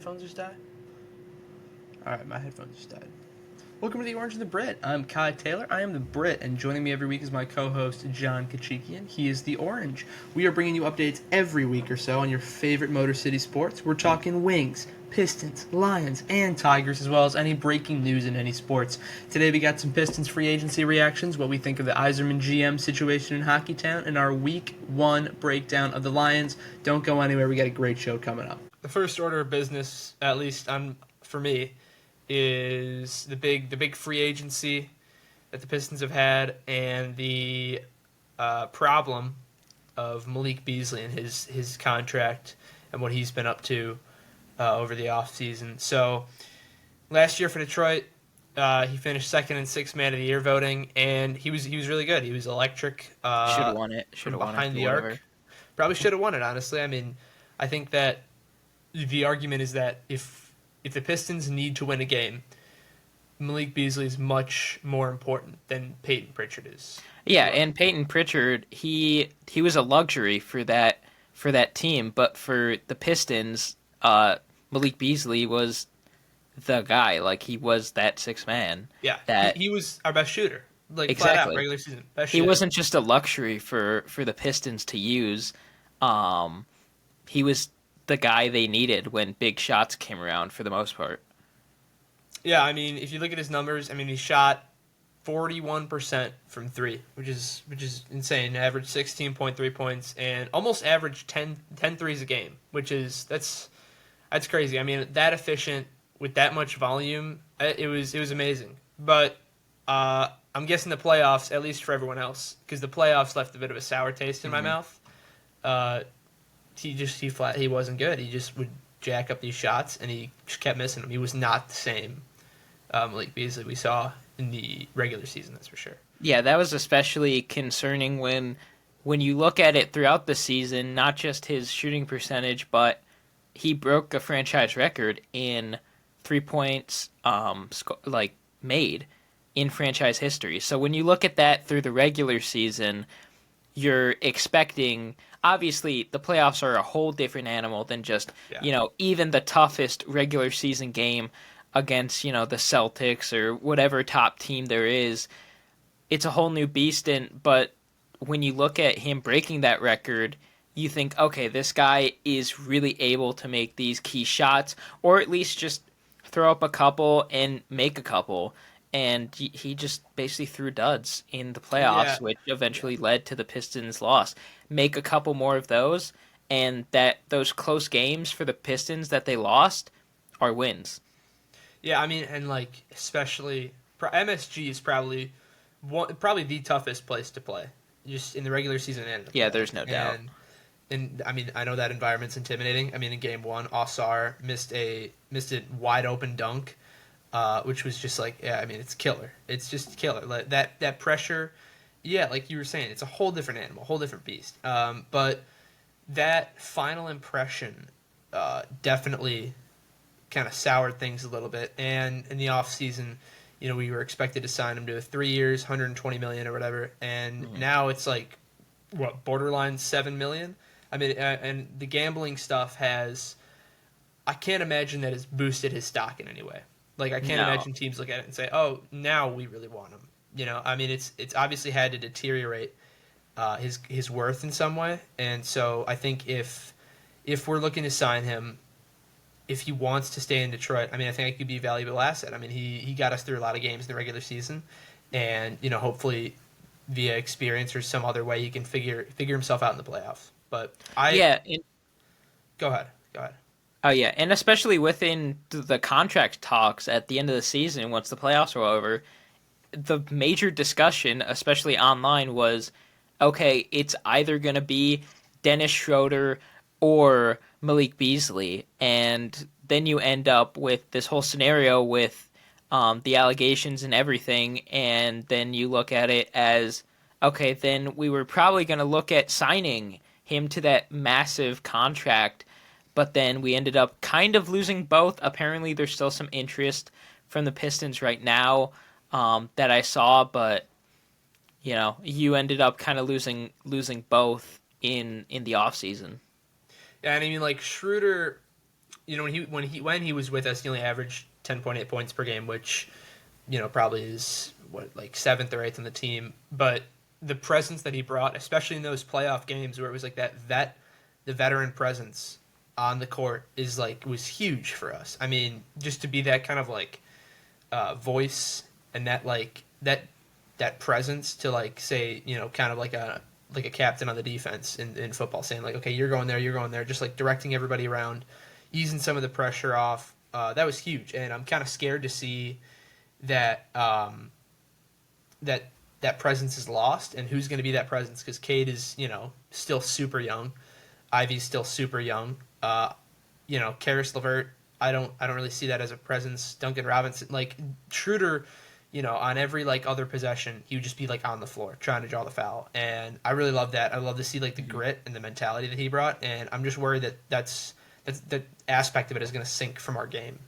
Headphones just died? Alright, my headphones just died. Welcome to the Orange and the Brit. I'm Kai Taylor. I am the Brit, and joining me every week is my co-host, John Kachikian. He is the Orange. We are bringing you updates every week or so on your favorite Motor City sports. We're talking Wings, Pistons, Lions, and Tigers, as well as any breaking news in any sports. Today we got some Pistons free agency reactions, what we think of the Yzerman GM situation in Hockeytown, and our Week 1 breakdown of the Lions. Don't go anywhere. We got a great show coming up. The first order of business, at least for me, is the big free agency that the Pistons have had, and the problem of Malik Beasley and his contract and what he's been up to over the offseason. So last year for Detroit, he finished second in sixth man of the year voting, and he was really good. He was electric. Should have won it. Should have won behind the arc. Probably should have won it. Honestly, I mean, I think that the argument is that if the Pistons need to win a game, Malik Beasley is much more important than Peyton Pritchard is. Yeah, and Peyton Pritchard, he was a luxury for that team, but for the Pistons, Malik Beasley was the guy. Like, he was that sixth man. Yeah, he was our best shooter. Like, exactly. Flat out, regular season best shooter. He wasn't just a luxury for the Pistons to use. He was the guy they needed when big shots came around for the most part. Yeah, I mean, if you look at his numbers, I mean, he shot 41% from three, which is insane. Averaged 16.3 points and almost averaged 10 threes a game, which is that's crazy. I mean, that efficient with that much volume, it was amazing. But I'm guessing the playoffs, at least for everyone else, because the playoffs left a bit of a sour taste in my mouth. He wasn't good. He just would jack up these shots, and he just kept missing them. He was not the same Malik Beasley we saw in the regular season, that's for sure. Yeah, that was especially concerning when you look at it throughout the season, not just his shooting percentage, but he broke a franchise record in 3 points made in franchise history. So when you look at that through the regular season, you're expecting, obviously the playoffs are a whole different animal than just, even the toughest regular season game against, the Celtics or whatever top team there is. It's a whole new beast. But when you look at him breaking that record, you think, okay, this guy is really able to make these key shots, or at least just throw up a couple and make a couple. And he just basically threw duds in the playoffs, which eventually led to the Pistons' loss. Make a couple more of those, and those close games for the Pistons that they lost are wins. Yeah, I mean, and especially MSG is probably the toughest place to play, just in the regular season and the playoffs. There's no doubt. And I mean, I know that environment's intimidating. I mean, in game one, Osar missed a wide open dunk. Which was just it's killer. It's just killer. That pressure, like you were saying, it's a whole different animal, whole different beast. But that final impression definitely kind of soured things a little bit. And in the offseason, we were expected to sign him to 3 years, $120 million or whatever. And now it's borderline $7 million? I mean, and the gambling stuff I can't imagine that has boosted his stock in any way. I can't imagine teams look at it and say, "Oh, now we really want him." I mean, it's obviously had to deteriorate his worth in some way, and so I think if we're looking to sign him, if he wants to stay in Detroit, I mean, I think it could be a valuable asset. I mean, he got us through a lot of games in the regular season, and hopefully via experience or some other way he can figure himself out in the playoffs. But go ahead. Oh, yeah, and especially within the contract talks at the end of the season, once the playoffs were over, the major discussion, especially online, was, okay, it's either going to be Dennis Schroeder or Malik Beasley, and then you end up with this whole scenario with the allegations and everything, and then you look at it as, okay, then we were probably going to look at signing him to that massive contract, but then we ended up kind of losing both. Apparently, there's still some interest from the Pistons right now that I saw, but you ended up kind of losing both in the offseason. Yeah, and I mean, Schroeder, when he was with us, he only averaged 10.8 points per game, which probably is like seventh or eighth on the team. But the presence that he brought, especially in those playoff games where it was like the veteran presence on the court was huge for us. I mean, just to be that kind of like voice and that presence to say kind of like a captain on the defense in football, saying like, okay, you're going there, just like directing everybody around, easing some of the pressure off. That was huge, and I'm kind of scared to see that that presence is lost, and who's going to be that presence, because Cade is still super young, Ivy's still super young. Karis LeVert, I don't really see that as a presence. Duncan Robinson, like Schroeder, on every other possession, he would just be on the floor trying to draw the foul, and I really love that. I love to see the grit and the mentality that he brought, and I'm just worried that that's that aspect of it is going to sink from our game.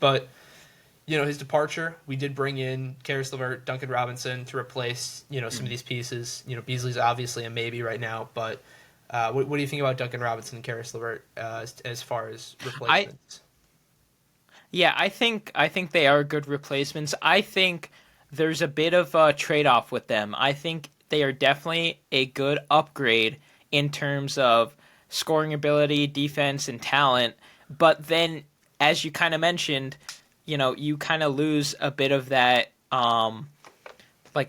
But his departure, we did bring in Karis LeVert, Duncan Robinson to replace some of these pieces. Beasley's obviously a maybe right now, but what do you think about Duncan Robinson and Karis LeVert as far as replacements? I think they are good replacements. I think there's a bit of a trade-off with them. I think they are definitely a good upgrade in terms of scoring ability, defense, and talent. But then, as you kind of mentioned, you kind of lose a bit of that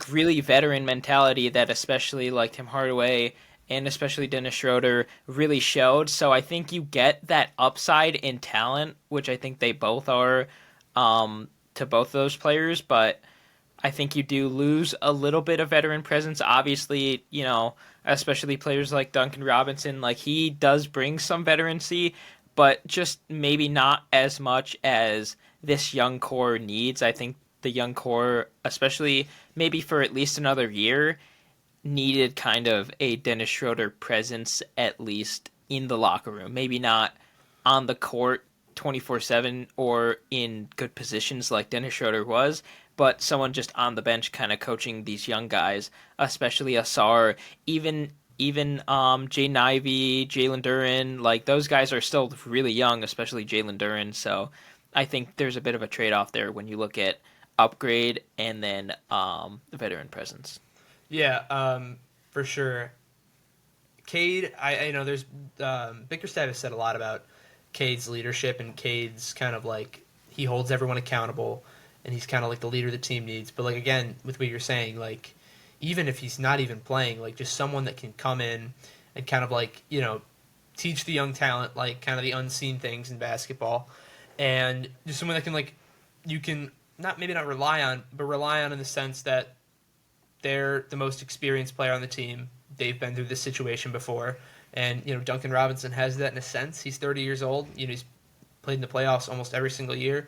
really veteran mentality that especially Tim Hardaway and especially Dennis Schroeder really showed. So I think you get that upside in talent, which I think they both are to both of those players. But I think you do lose a little bit of veteran presence. Obviously, especially players like Duncan Robinson, he does bring some veterancy, but just maybe not as much as this young core needs. I think the young core, especially maybe for at least another year, needed kind of a Dennis Schroeder presence, at least in the locker room. Maybe not on the court 24/7 or in good positions like Dennis Schroeder was, but someone just on the bench kind of coaching these young guys, especially Asar, even Jaden Ivey, Jalen Duren. Those guys are still really young, especially Jalen Duren. So I think there's a bit of a trade-off there when you look at upgrade and then the veteran presence. Yeah, for sure. Cade, I know there's Bickerstaff has said a lot about Cade's leadership, and Cade's kind of he holds everyone accountable, and he's kind of the leader the team needs. But again, with what you're saying, even if he's not even playing, just someone that can come in and kind of teach the young talent kind of the unseen things in basketball, and just someone that can you can maybe not rely on, but rely on in the sense that they're the most experienced player on the team. They've been through this situation before. And, Duncan Robinson has that in a sense. He's 30 years old. He's played in the playoffs almost every single year.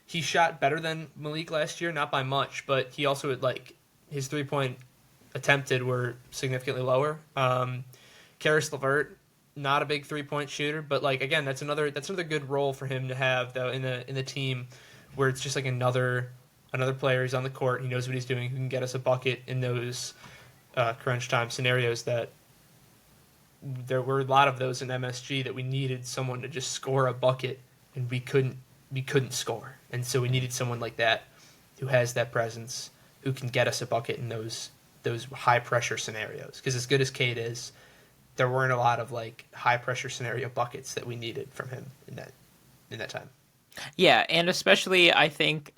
He shot better than Malik last year, not by much, but he also had, his three-point attempted were significantly lower. Karis LeVert, not a big three-point shooter, but, again, that's another good role for him to have, though, in the team, where it's just, another player who's on the court. He knows what he's doing, who can get us a bucket in those crunch time scenarios. That there were a lot of those in MSG that we needed someone to just score a bucket, and we couldn't score. And so we needed someone like that who has that presence, who can get us a bucket in those high pressure scenarios. Because as good as Cade is, there weren't a lot of high pressure scenario buckets that we needed from him in that time. Yeah, and especially I think,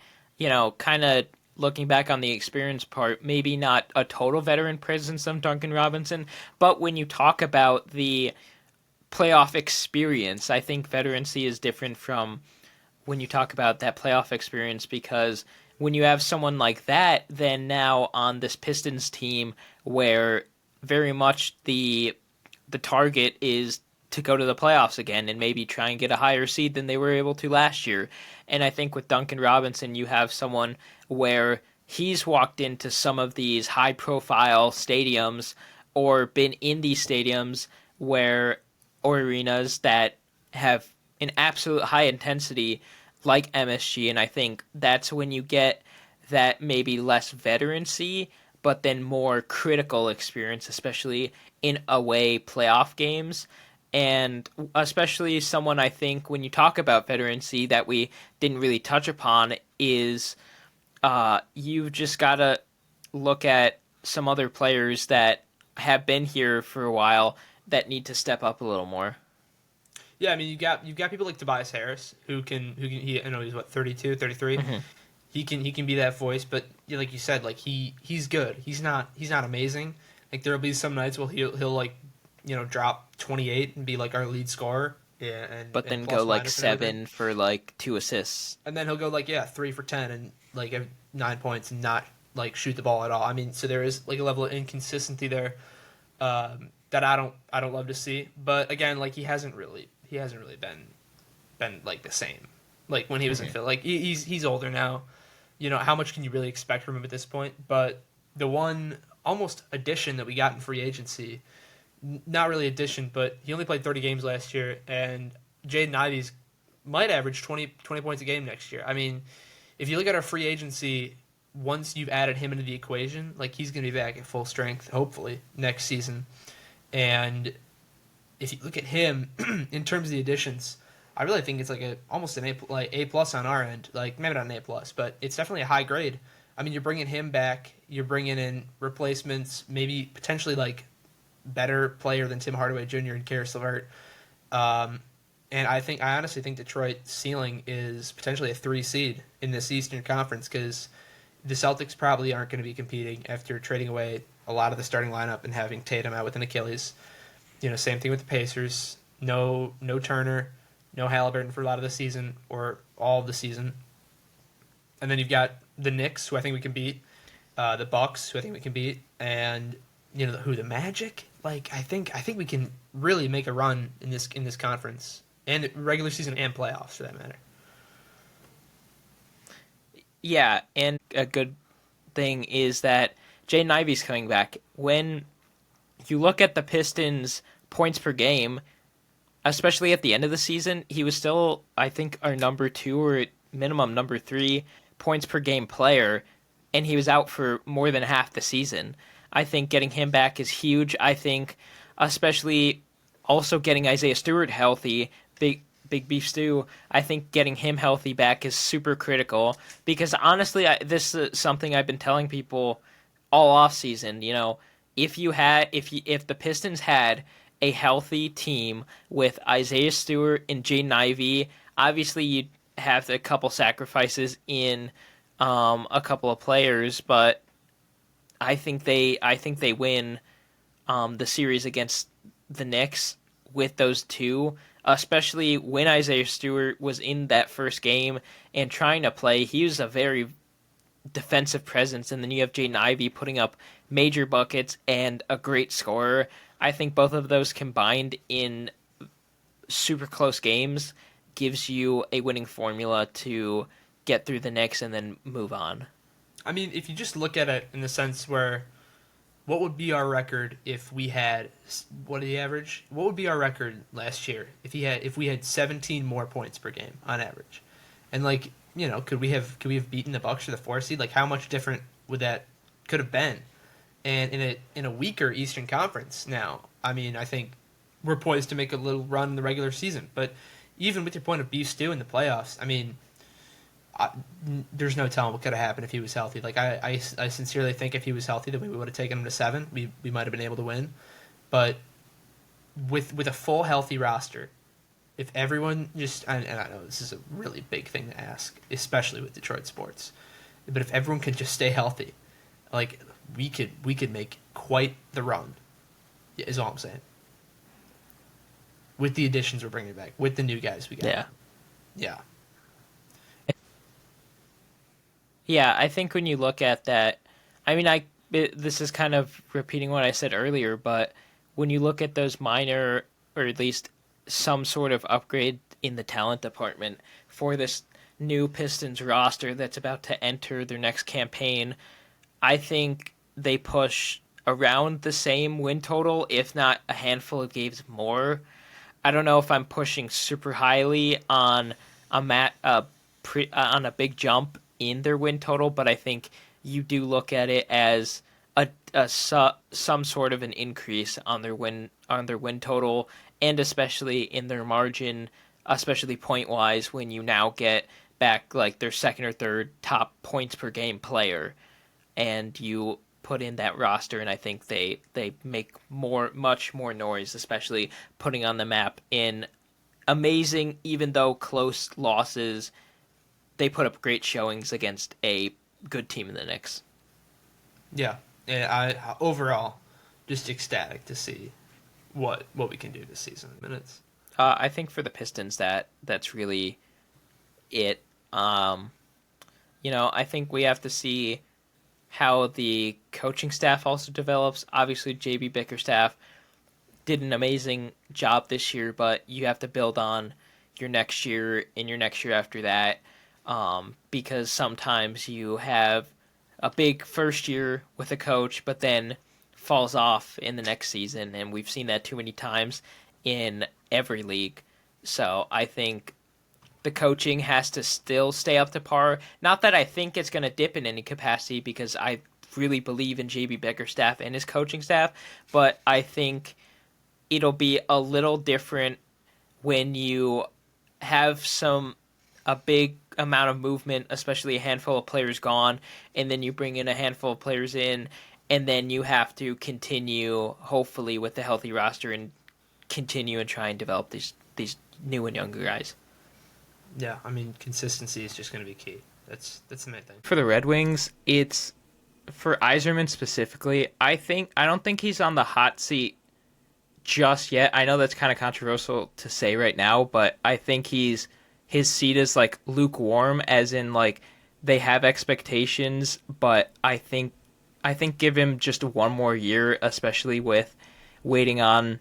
kind of looking back on the experience part, maybe not a total veteran presence of Duncan Robinson, but when you talk about the playoff experience, I think veterancy is different from when you talk about that playoff experience, because when you have someone like that, then now on this Pistons team where very much the target is to go to the playoffs again and maybe try and get a higher seed than they were able to last year. And I think with Duncan Robinson, you have someone where he's walked into some of these high-profile stadiums or been in these stadiums or arenas that have an absolute high intensity like MSG, and I think that's when you get that maybe less veterancy, but then more critical experience, especially in away playoff games. And especially someone I think when you talk about veterancy that we didn't really touch upon is you've just got to look at some other players that have been here for a while that need to step up a little more. Yeah, I mean you've got people like Tobias Harris who can he I know he's what 32, 33. Hmm. He can be that voice, but yeah, like you said, like he's good. He's not amazing. Like there'll be some nights where he'll like drop 28 and be like our lead scorer. Yeah, But and then go plus like minus and everything. 7 for like 2 assists. And then he'll go like 3 for 10 and like have 9 points and not like shoot the ball at all. I mean, so there is like a level of inconsistency there that I don't love to see. But again, like he hasn't really been like the same like when he was in Hmm. Philly. Like he's older now. How much can you really expect from him at this point? But the one almost addition that we got in free agency, not really addition, but he only played 30 games last year, and Jaden Ivey's might average 20 points a game next year. I mean, if you look at our free agency, once you've added him into the equation, like he's going to be back at full strength, hopefully, next season. And if you look at him in terms of the additions, I really think it's like almost an A plus on our end. Like maybe not an A plus, but it's definitely a high grade. I mean, you're bringing him back. You're bringing in replacements, maybe potentially like better player than Tim Hardaway Jr. and Karis LeVert. Um, and I honestly think Detroit's ceiling is potentially a 3 seed in this Eastern Conference because the Celtics probably aren't going to be competing after trading away a lot of the starting lineup and having Tatum out with an Achilles. Same thing with the Pacers. No Turner, no Halliburton for a lot of the season or all of the season. And then you've got the Knicks, who I think we can beat, the Bucks, who I think we can beat, and the Magic. Like I think we can really make a run in this conference and regular season and playoffs for that matter. Yeah, and a good thing is that Jaden Ivey's coming back. When you look at the Pistons' points per game, especially at the end of the season, he was still, I think, our number 2 or minimum number 3 points per game player, and he was out for more than half the season. I think getting him back is huge. I think, especially also getting Isaiah Stewart healthy, Big Beef Stew, I think getting him healthy back is super critical because honestly, this is something I've been telling people all off season. If the Pistons had a healthy team with Isaiah Stewart and Jaden Ivey, obviously you'd have a couple sacrifices in a couple of players, but I think they win the series against the Knicks with those two, especially when Isaiah Stewart was in that first game and trying to play. He was a very defensive presence, and then you have Jaden Ivey putting up major buckets and a great scorer. I think both of those combined in super close games gives you a winning formula to get through the Knicks and then move on. I mean, if you just look at it in the sense where what would be our record if we had what did he average? What would be our record last year if we had 17 more points per game on average? And like, could we have beaten the Bucks for the 4 seed? Like how much different would that could have been? And in a weaker Eastern Conference now, I mean, I think we're poised to make a little run in the regular season. But even with your point of beef stew in the playoffs, I mean, I, there's no telling what could have happened if he was healthy. Like I sincerely think if he was healthy, that we would have taken him to 7. We might have been able to win, but with a full healthy roster, if everyone just and I know this is a really big thing to ask, especially with Detroit sports, but if everyone could just stay healthy, like we could make quite the run. Yeah, is all I'm saying. With the additions we're bringing back, with the new guys we got. Yeah. Yeah. Yeah, I think when you look at that, I mean, this is kind of repeating what I said earlier, but when you look at those minor, or at least some sort of upgrade in the talent department for this new Pistons roster that's about to enter their next campaign, I think they push around the same win total, if not a handful of games more. I don't know if I'm pushing super highly on on a big jump in their win total, but I think you do look at it as some sort of an increase on their win total, and especially in their margin, especially point wise, when you now get back like their second or third top points per game player, and you put in that roster, and I think they make much more noise, especially putting on the map in amazing, even though close losses. They put up great showings against a good team in the Knicks. Yeah, and I overall just ecstatic to see what we can do this season in minutes. I think for the Pistons that's really it. I think we have to see how the coaching staff also develops. Obviously, JB Bickerstaff did an amazing job this year, but you have to build on your next year and your next year after that, because sometimes you have a big first year with a coach, but then falls off in the next season, and we've seen that too many times in every league. So I think the coaching has to still stay up to par. Not that I think it's going to dip in any capacity, because I really believe in JB Bickerstaff and his coaching staff, but I think it'll be a little different when you have a big amount of movement, especially a handful of players gone, and then you bring in a handful of players in, and then you have to continue, hopefully, with the healthy roster and continue and try and develop these new and younger guys. Yeah, I mean, consistency is just going to be key. That's the main thing. For the Red Wings, it's for Yzerman specifically. I don't think he's on the hot seat just yet. I know that's kind of controversial to say right now, but I think his seat is like lukewarm, as in like they have expectations, but I think give him just one more year, especially with waiting on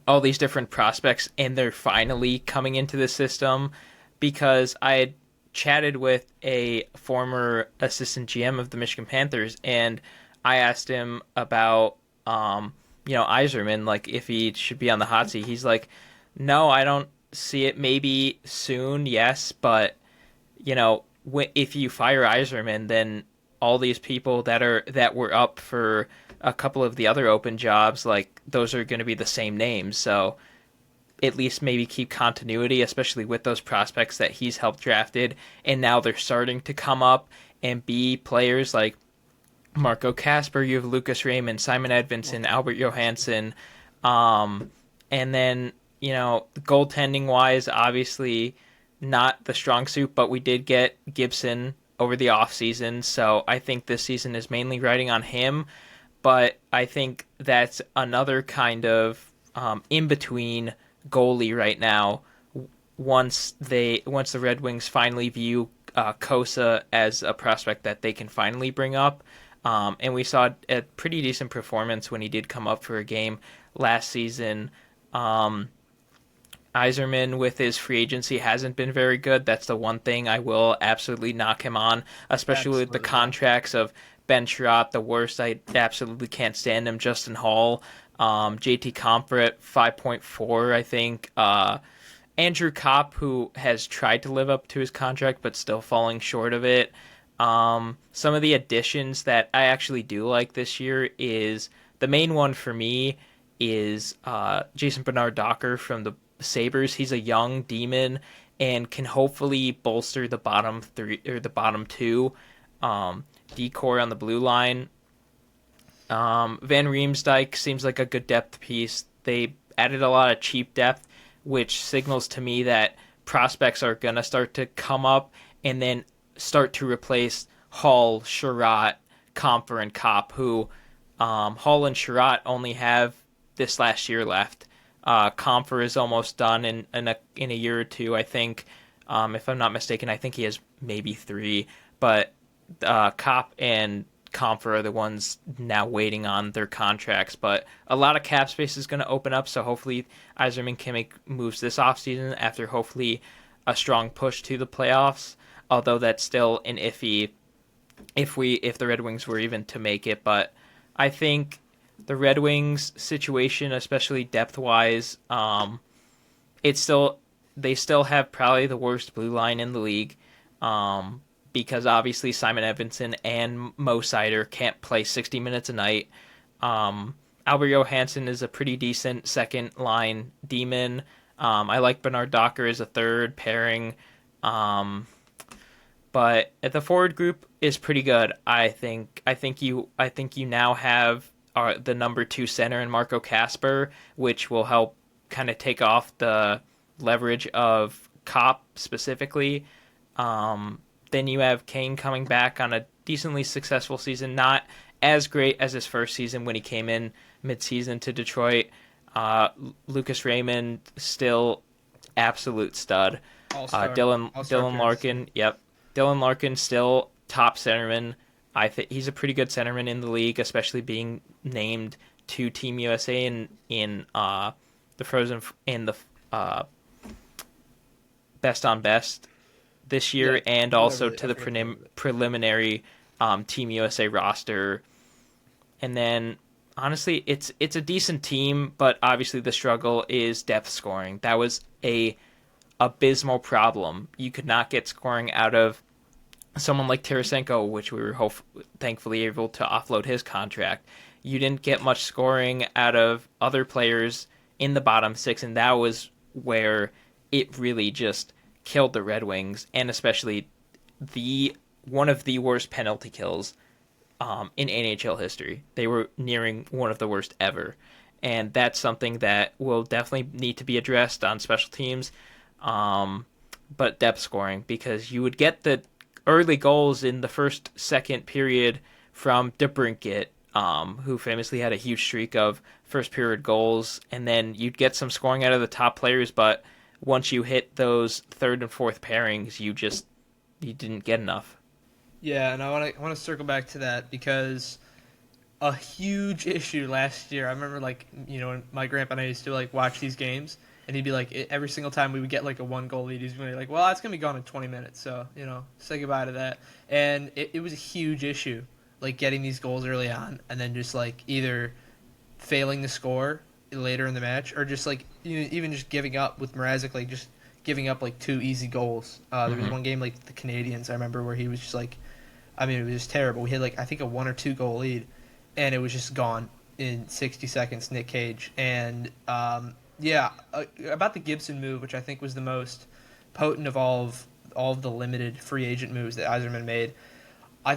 all these different prospects and they're finally coming into the system. Because I had chatted with a former assistant GM of the Michigan Panthers, and I asked him about Yzerman, like if he should be on the hot seat. He's like, no, I don't see it. Maybe soon, yes, but if you fire Yzerman, then all these people that were up for a couple of the other open jobs, like those are going to be the same names. So at least maybe keep continuity, especially with those prospects that he's helped drafted, and now they're starting to come up and be players like Marco Casper. You have Lucas Raymond, Simon Edvinson, Albert Johansson, and then goaltending wise, obviously not the strong suit, but we did get Gibson over the offseason, so I think this season is mainly riding on him. But I think that's another kind of in-between goalie right now. Once the Red Wings finally view Kosa as a prospect that they can finally bring up, and we saw a pretty decent performance when he did come up for a game last season. Yzerman with his free agency hasn't been very good. That's the one thing I will absolutely knock him on, especially with the contracts of Ben Sherratt, the worst. I absolutely can't stand him. Justin Hall, JT Compher at 5.4, I think. Andrew Kopp, who has tried to live up to his contract but still falling short of it. Some of the additions that I actually do like this year is, the main one for me is Jason Bernard-Docker from the Sabres. He's a young demon and can hopefully bolster the bottom three or the bottom two. Decor on the blue line. Van Riemsdyk seems like a good depth piece. They added a lot of cheap depth, which signals to me that prospects are going to start to come up and then start to replace Hall, Sherratt, Compher, and Kopp, who Hall and Sherratt only have this last year left. Compher is almost done in a year or two, I think. If I'm not mistaken, I think he has maybe 3. But Kopp and Compher are the ones now waiting on their contracts. But a lot of cap space is going to open up, so hopefully Yzerman can make moves this offseason after hopefully a strong push to the playoffs. Although that's still an iffy if the Red Wings were even to make it. But I think the Red Wings situation, especially depth-wise, they still have probably the worst blue line in the league, because obviously Simon Edvinson and Mo Seider can't play 60 minutes a night. Albert Johansson is a pretty decent second line demon. I like Bernard Docker as a third pairing. Um, but the forward group is pretty good. I think you now have the number two center in Marco Casper, which will help kind of take off the leverage of Cop specifically. Then you have Kane coming back on a decently successful season, not as great as his first season when he came in midseason to Detroit. Lucas Raymond still absolute stud. All-star. All-star Dylan Larkin, yep. Dylan Larkin still top centerman. I think he's a pretty good centerman in the league, especially being named to Team USA in the Frozen in the best on best this year, and also to the preliminary Team USA roster. And then honestly, it's a decent team, but obviously the struggle is depth scoring. That was a abysmal problem. You could not get scoring out of someone like Tarasenko, which we were thankfully able to offload his contract. You didn't get much scoring out of other players in the bottom six, and that was where it really just killed the Red Wings, and especially one of the worst penalty kills in NHL history. They were nearing one of the worst ever, and that's something that will definitely need to be addressed on special teams. But depth scoring, because you would get the early goals in the second period from DeBrincat, who famously had a huge streak of first period goals, and then you'd get some scoring out of the top players, but once you hit those third and fourth pairings, you didn't get enough. Yeah, and I want to circle back to that because a huge issue last year. I remember, when my grandpa and I used to watch these games, and he'd be like, every single time we would get a 1-goal lead, he's going to be like, well, that's going to be gone in 20 minutes, so say goodbye to that. And it was a huge issue, getting these goals early on, and then just either failing to score later in the match, or just even just giving up with Mrazek, just giving up 2 easy goals. There was one game the Canadiens, I remember, where he was just it was just terrible. We had I think a 1 or 2 goal lead, and it was just gone in 60 seconds. Nick Cage. And about the Gibson move, which I think was the most potent of all of the limited free agent moves that Yzerman made. I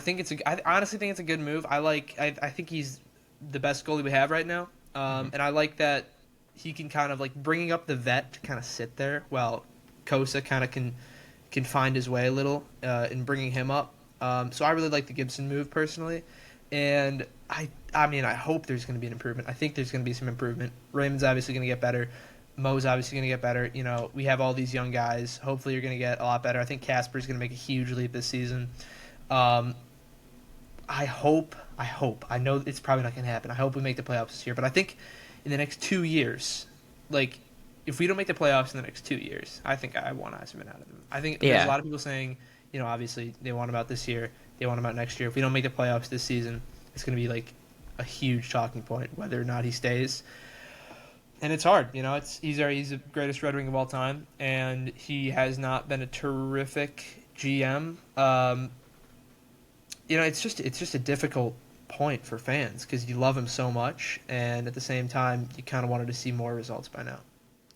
honestly think it's a good move. I think he's the best goalie we have right now. And I like that he can kind of bringing up the vet to kind of sit there while Kosa kind of can find his way a little in bringing him up. So I really like the Gibson move personally, and I hope there's going to be an improvement. I think there's going to be some improvement. Raymond's obviously going to get better. Mo's obviously going to get better. We have all these young guys. Hopefully you're going to get a lot better. I think Casper's going to make a huge leap this season. I hope. I know it's probably not going to happen. I hope we make the playoffs this year. But I think in the next 2 years, if we don't make the playoffs in the next 2 years, I think I want Yzerman out of them. I think there's a lot of people saying, obviously they want him out this year. They want him out next year. If we don't make the playoffs this season, it's going to be a huge talking point whether or not he stays. And it's hard. He's the greatest Red Wing of all time, and he has not been a terrific GM. It's just a difficult point for fans because you love him so much, and at the same time, you kind of wanted to see more results by now.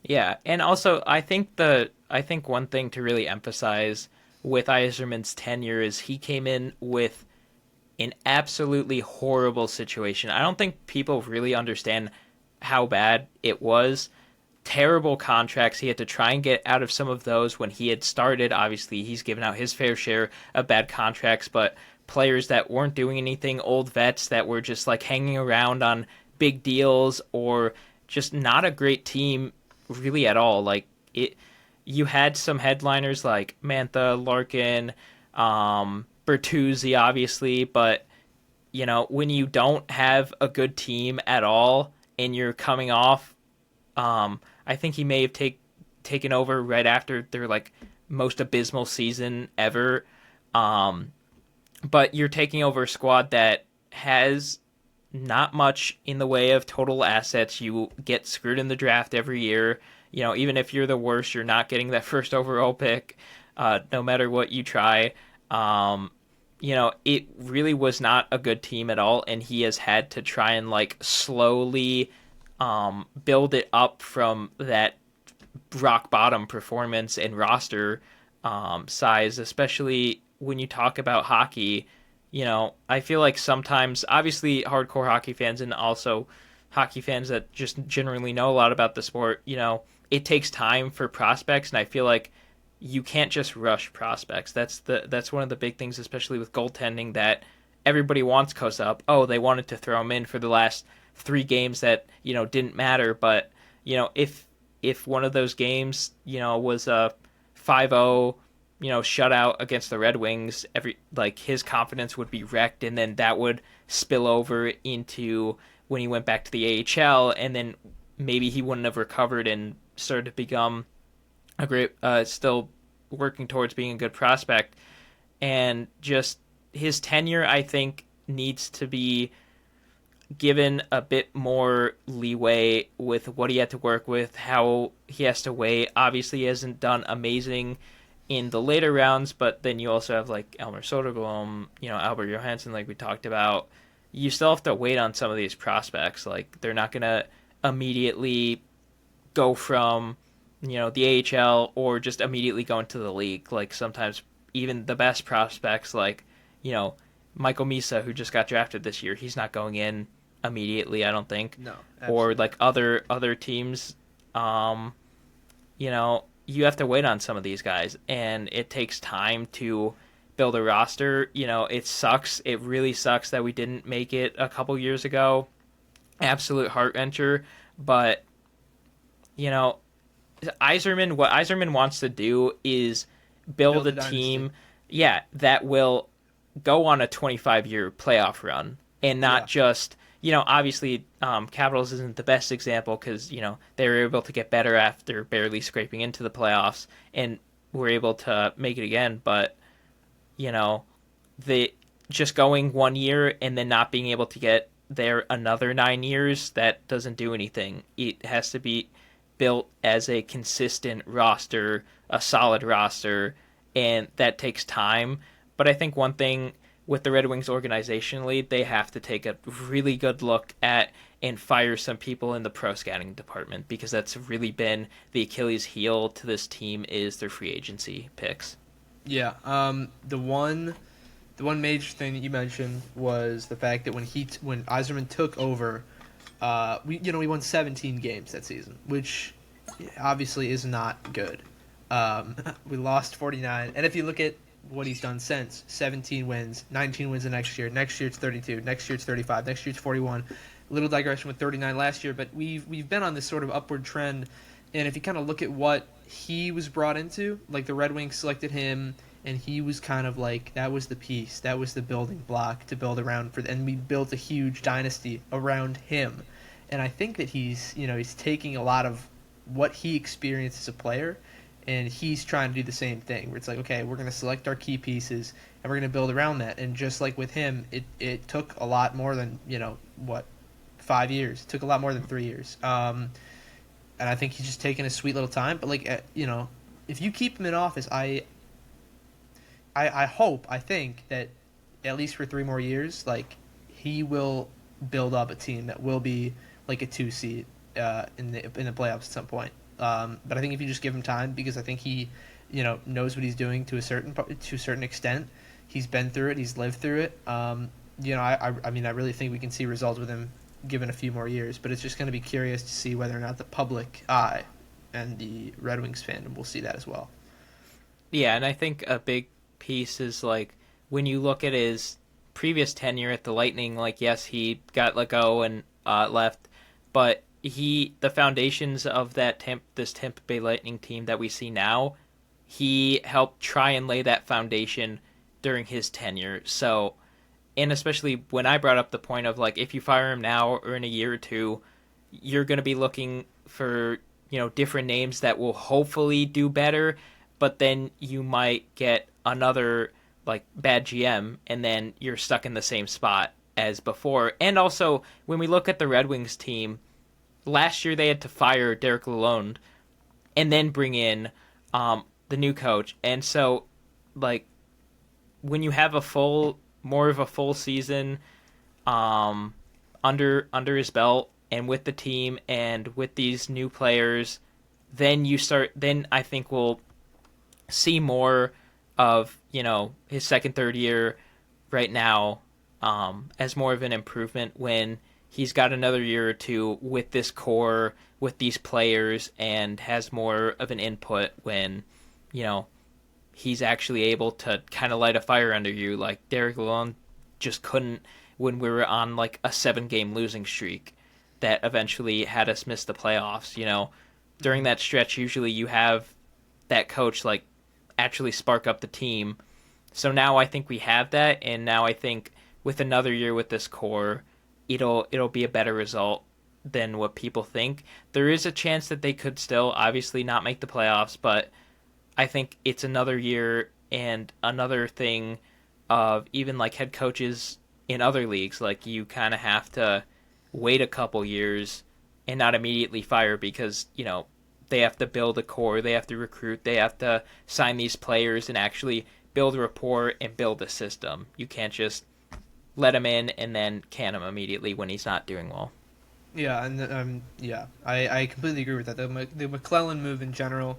Yeah, and also I think one thing to really emphasize with Yzerman's tenure is he came in with an absolutely horrible situation. I don't think people really understand how bad it was. Terrible contracts. He had to try and get out of some of those when he had started. Obviously, he's given out his fair share of bad contracts, but players that weren't doing anything, old vets that were just hanging around on big deals, or just not a great team really at all. You had some headliners like Mantha, Larkin, Bertuzzi, obviously, but when you don't have a good team at all and you're coming off, I think he may have taken over right after their most abysmal season ever. But you're taking over a squad that has not much in the way of total assets. You get screwed in the draft every year. Even if you're the worst, you're not getting that first overall pick, no matter what you try. it really was not a good team at all, and he has had to try and like slowly build it up from that rock bottom performance and roster size, especially when you talk about hockey. I feel like sometimes, obviously, hardcore hockey fans and also hockey fans that just generally know a lot about the sport, it takes time for prospects, and I feel like you can't just rush prospects. That's one of the big things, especially with goaltending, that everybody wants Kosa up. Oh, they wanted to throw him in for the last 3 games that didn't matter, but if one of those games was a 5-0 shutout against the Red Wings, his confidence would be wrecked, and then that would spill over into when he went back to the AHL, and then maybe he wouldn't have recovered and started to become a great, still working towards being a good prospect. And just his tenure, I think, needs to be given a bit more leeway with what he had to work with, how he has to wait. Obviously, he hasn't done amazing in the later rounds, but then you also have like Elmer Soderblom, Albert Johansson, like we talked about. You still have to wait on some of these prospects. Like, they're not going to immediately go from, the AHL or just immediately go into the league. Like, sometimes even the best prospects, like, Michael Misa, who just got drafted this year, he's not going in immediately, I don't think. No, or like other teams, you have to wait on some of these guys, and it takes time to build a roster. It sucks. It really sucks that we didn't make it a couple years ago. Absolute heart wrencher. But what Yzerman wants to do is build a team, that will go on a 25-year playoff run, and not just, obviously, Capitals isn't the best example because, they were able to get better after barely scraping into the playoffs and were able to make it again. But, the just going 1 year and then not being able to get there another 9 years, that doesn't do anything. It has to be built as a consistent roster, a solid roster, and that takes time. But I think one thing with the Red Wings organizationally, they have to take a really good look at and fire some people in the pro scouting department, because that's really been the Achilles heel to this team, is their free agency picks. Yeah. The one major thing that you mentioned was the fact that when Yzerman took over, we won 17 games that season, which obviously is not good. We lost 49, and if you look at what he's done since, 17 wins, 19 wins the next year. Next year it's 32. Next year it's 35. Next year it's 41. Little digression with 39 last year, but we've been on this sort of upward trend. And if you kind of look at what he was brought into, like the Red Wings selected him, and he was kind of like, that was the piece, that was the building block to build around and we built a huge dynasty around him. And I think that he's taking a lot of what he experienced as a player, and he's trying to do the same thing, where it's like, okay, we're going to select our key pieces, and we're going to build around that. And just like with him, it took a lot more than, 5 years. It took a lot more than 3 years. And I think he's just taking a sweet little time. But, if you keep him in office, I think that at least for 3 more years, he will build up a team that will be like a 2 seed in the playoffs at some point. But I think if you just give him time, because I think he, knows what he's doing to a certain extent. He's been through it. He's lived through it. I really think we can see results with him given a few more years. But it's just going to be curious to see whether or not the public eye and the Red Wings fandom will see that as well. Yeah, and I think a big piece is when you look at his previous tenure at the Lightning, yes, he got let go and left, but the foundations of this Tampa Bay Lightning team that we see now, he helped try and lay that foundation during his tenure. So, and especially when I brought up the point of if you fire him now or in a year or two, you're going to be looking for different names that will hopefully do better, but then you might get another bad GM, and then you're stuck in the same spot as before. And also, when we look at the Red Wings team, last year they had to fire Derek Lalonde and then bring in the new coach. And so, when you have more of a full season um, under his belt and with the team and with these new players, then I think we'll see more of, his second, third year right now as more of an improvement when he's got another year or two with this core, with these players, and has more of an input when, you know, he's actually able to kind of light a fire under you like Derek Lalonde just couldn't when we were on like a 7-game losing streak that eventually had us miss the playoffs. During that stretch, usually you have that coach like actually spark up the team. So now I think we have that, and now I think with another year with this core, it'll be a better result than what people think. There is a chance that they could still obviously not make the playoffs, but I think it's another year and another thing of even like head coaches in other leagues, like you kind of have to wait a couple years and not immediately fire because, they have to build a core, they have to recruit, they have to sign these players and actually build rapport and build a system. You can't just let him in and then can him immediately when he's not doing well. Yeah, and I completely agree with that. The McClellan move in general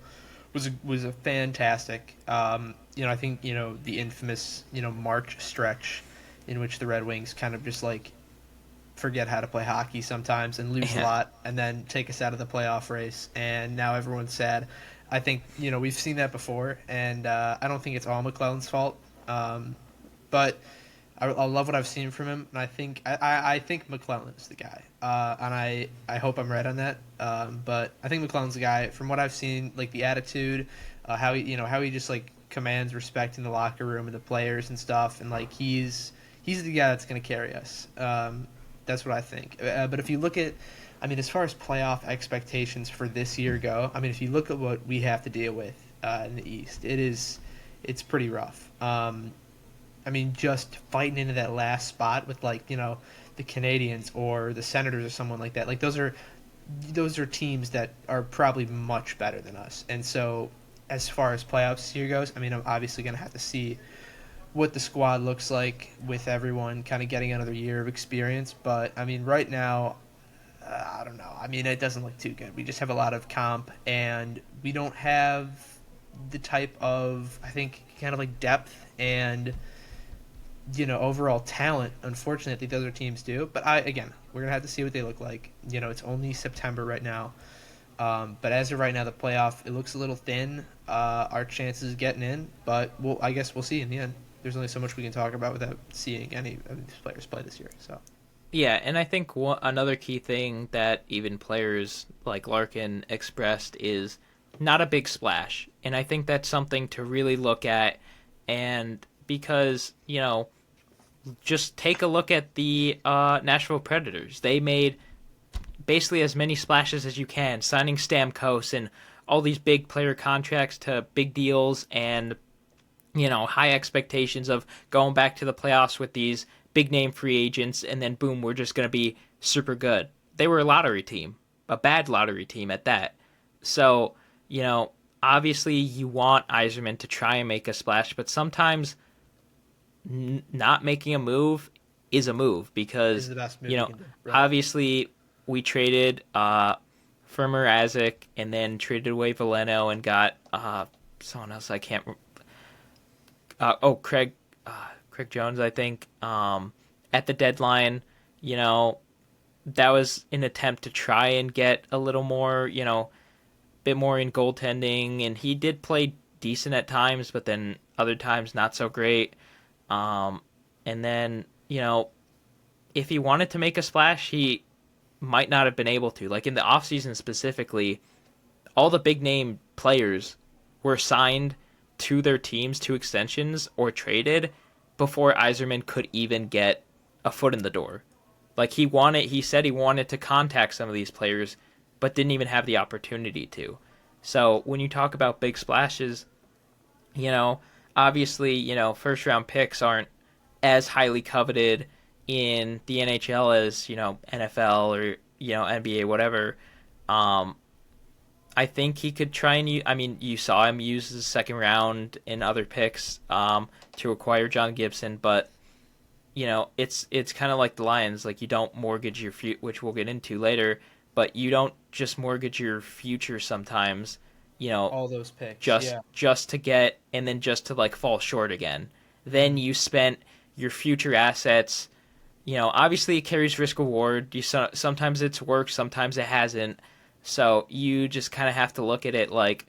was a fantastic. I think the infamous March stretch in which the Red Wings kind of just like forget how to play hockey sometimes and lose a lot and then take us out of the playoff race, and now everyone's sad. I think we've seen that before, and I don't think it's all McClellan's fault, but I love what I've seen from him, and I think McClellan is the guy, and I hope I'm right on that, but I think McClellan's the guy from what I've seen, like the attitude, how he just like commands respect in the locker room and the players and stuff, and like he's the guy that's going to carry us. That's what I think. But if you look at, as far as playoff expectations for this year go, if you look at what we have to deal with in the East, it's pretty rough. Just fighting into that last spot with like the Canadians or the Senators or someone like that. Like those are teams that are probably much better than us. And so as far as playoffs here goes, I'm obviously going to have to see what the squad looks like with everyone kind of getting another year of experience. But, right now, I don't know. It doesn't look too good. We just have a lot of comp, and we don't have the type of, I think, kind of like depth and, overall talent, unfortunately, the other teams do. But, we're going to have to see what they look like. It's only September right now. But as of right now, the playoff, it looks a little thin. Our chances of getting in, but I guess we'll see in the end. There's only so much we can talk about without seeing any of these players play this year. So, yeah, and I think another key thing that even players like Larkin expressed is not a big splash, and I think that's something to really look at. And because just take a look at the Nashville Predators, they made basically as many splashes as you can, signing Stamkos and all these big player contracts to big deals and high expectations of going back to the playoffs with these big name free agents, and then boom, we're just going to be super good. They were a lottery team, a bad lottery team at that. So, obviously you want Yzerman to try and make a splash, but sometimes not making a move is a move because, the best move you can do. Right. Obviously we traded for Mrazek and then traded away Veleno and got someone else I can't Craig Jones, I think, at the deadline. That was an attempt to try and get a little more, bit more in goaltending, and he did play decent at times, but then other times not so great. And then, if he wanted to make a splash, he might not have been able to. Like in the offseason specifically, all the big name players were signed to their teams, to extensions, or traded before Yzerman could even get a foot in the door. Like he said he wanted to contact some of these players, but didn't even have the opportunity to. So when you talk about big splashes, obviously, first round picks aren't as highly coveted in the NHL as, NFL or, NBA, whatever. I think he could try and use, I mean, you saw him use the second round and other picks to acquire John Gibson, but it's kind of like the Lions. Like, you don't mortgage your future, which we'll get into later, but you don't just mortgage your future sometimes. All those picks, just yeah. just to get and then just to like fall short again. Then you spent your future assets. Obviously it carries risk reward. Sometimes it's worked, sometimes it hasn't. So you just kind of have to look at it like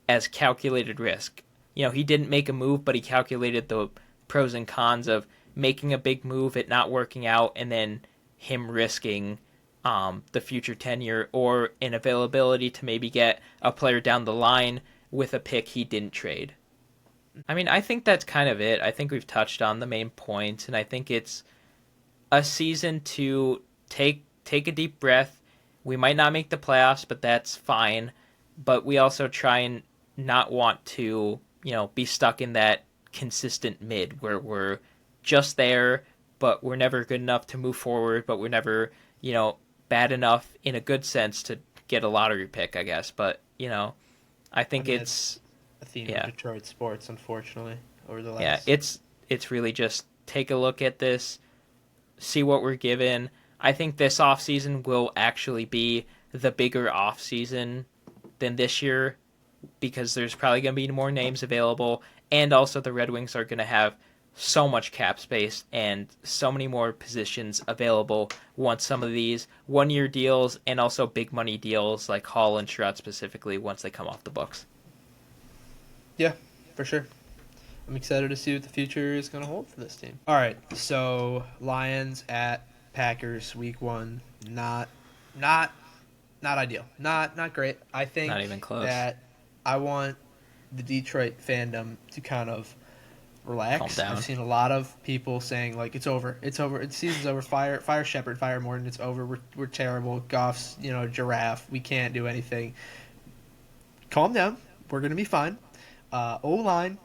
as calculated risk. He didn't make a move, but he calculated the pros and cons of making a big move, it not working out, and then him risking the future tenure or an availability to maybe get a player down the line with a pick he didn't trade. I mean, I think that's kind of it. I think we've touched on the main points, and I think it's a season to take a deep breath. We might not make the playoffs, but that's fine. But we also try and not want to, be stuck in that consistent mid where we're just there, but we're never good enough to move forward, but we're never, bad enough in a good sense to get a lottery pick, I guess. But, I think it's a theme of Detroit sports, unfortunately, over the last. Yeah, it's really just take a look at this, see what we're given. I think this offseason will actually be the bigger offseason than this year because there's probably going to be more names available, and also the Red Wings are going to have so much cap space and so many more positions available once some of these one-year deals and also big money deals like Hall and Sherrod specifically once they come off the books. Yeah, for sure. I'm excited to see what the future is going to hold for this team. All right, so Lions at Packers week 1, not ideal, not great. I think not even close. That I want the Detroit fandom to kind of relax. Calm down. I've seen a lot of people saying like it's over, the season's over. Fire Shepard, fire Morton. It's over. We're terrible. Goff's giraffe. We can't do anything. Calm down. We're gonna be fine. O-line.